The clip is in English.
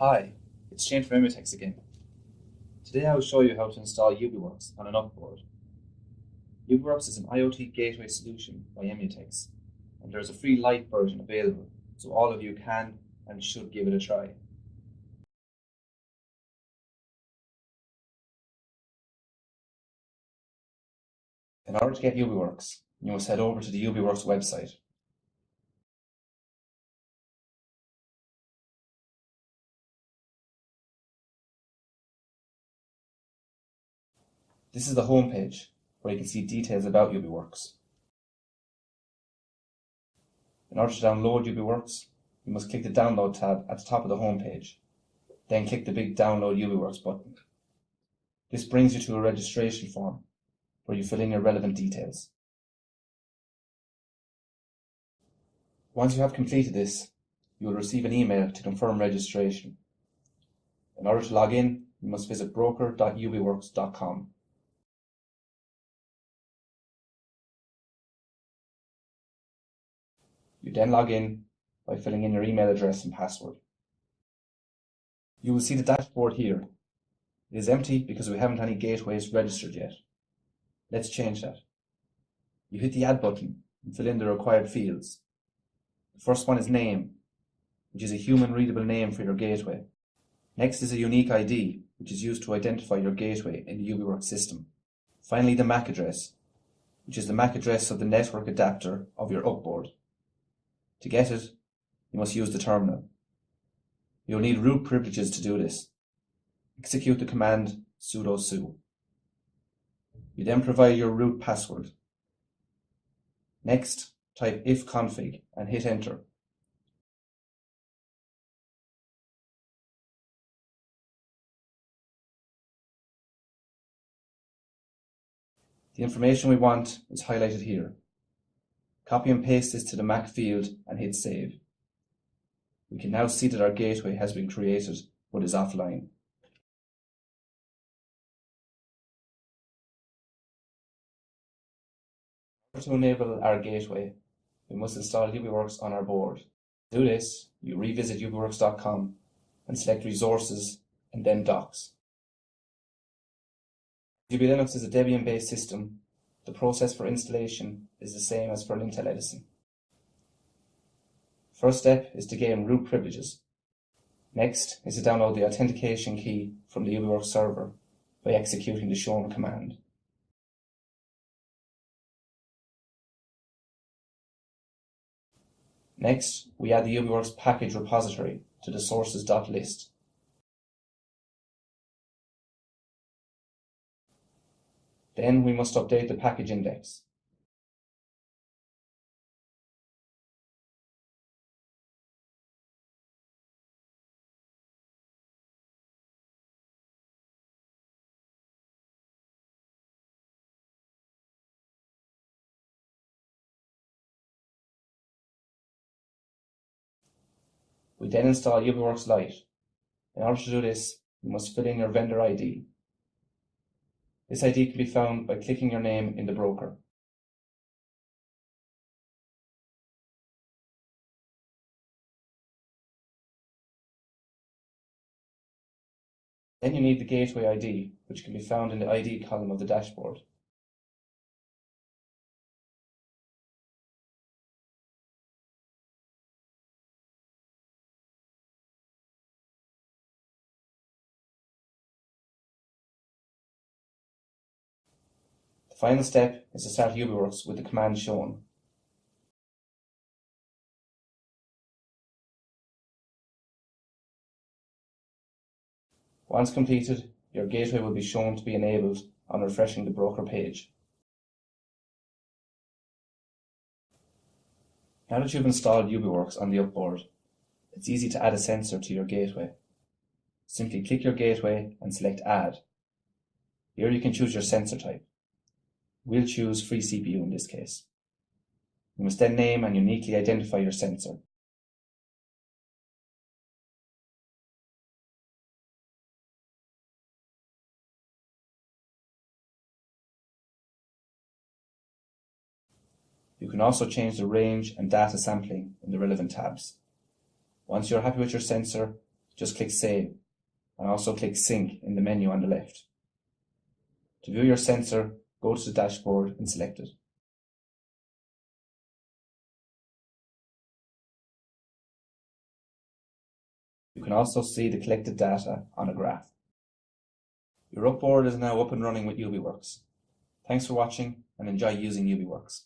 Hi, it's Shane from Immutex again. Today I will show you how to install ubiworx on an upboard. ubiworx is an IoT gateway solution by Immutex, and there is a free light version available, so all of you can and should give it a try. In order to get ubiworx, you must head over to the ubiworx website. This is the home page, where you can see details about ubiworx. In order to download ubiworx, you must click the download tab at the top of the home page. Then click the big download ubiworx button. This brings you to a registration form, where you fill in your relevant details. Once you have completed this, you will receive an email to confirm registration. In order to log in, you must visit broker.ubiworx.com. You then log in by filling in your email address and password. You will see the dashboard here. It is empty because we haven't any gateways registered yet. Let's change that. You hit the Add button and fill in the required fields. The first one is name, which is a human-readable name for your gateway. Next is a unique ID, which is used to identify your gateway in the ubiworx system. Finally, the MAC address, which is the MAC address of the network adapter of your upboard. To get it, you must use the terminal. You'll need root privileges to do this. Execute the command sudo su. You then provide your root password. Next, type ifconfig and hit enter. The information we want is highlighted here. Copy and paste this to the MAC field and hit save. We can now see that our gateway has been created but is offline. In order to enable our gateway, we must install ubiworx on our board. To do this, you revisit ubiworx.com and select Resources and then Docs. Linux is a Debian-based system. The process for installation is the same as for an Intel Edison. First step is to gain root privileges. Next is to download the authentication key from the ubiworx server by executing the shown command. Next, we add the ubiworx package repository to the sources.list. Then we must update the package index. We then install ubiworx Lite. In order to do this, you must fill in your vendor ID. This ID can be found by clicking your name in the broker. Then you need the gateway ID, which can be found in the ID column of the dashboard. The final step is to start ubiworx with the command shown. Once completed, your gateway will be shown to be enabled on refreshing the broker page. Now that you've installed ubiworx on the upboard, it's easy to add a sensor to your gateway. Simply click your gateway and select Add. Here you can choose your sensor type. We'll choose free CPU in this case. You must then name and uniquely identify your sensor. You can also change the range and data sampling in the relevant tabs. Once you're happy with your sensor, just click Save, and also click Sync in the menu on the left. To view your sensor, go to the dashboard and select it. You can also see the collected data on a graph. Your upboard is now up and running with ubiworx. Thanks for watching and enjoy using ubiworx.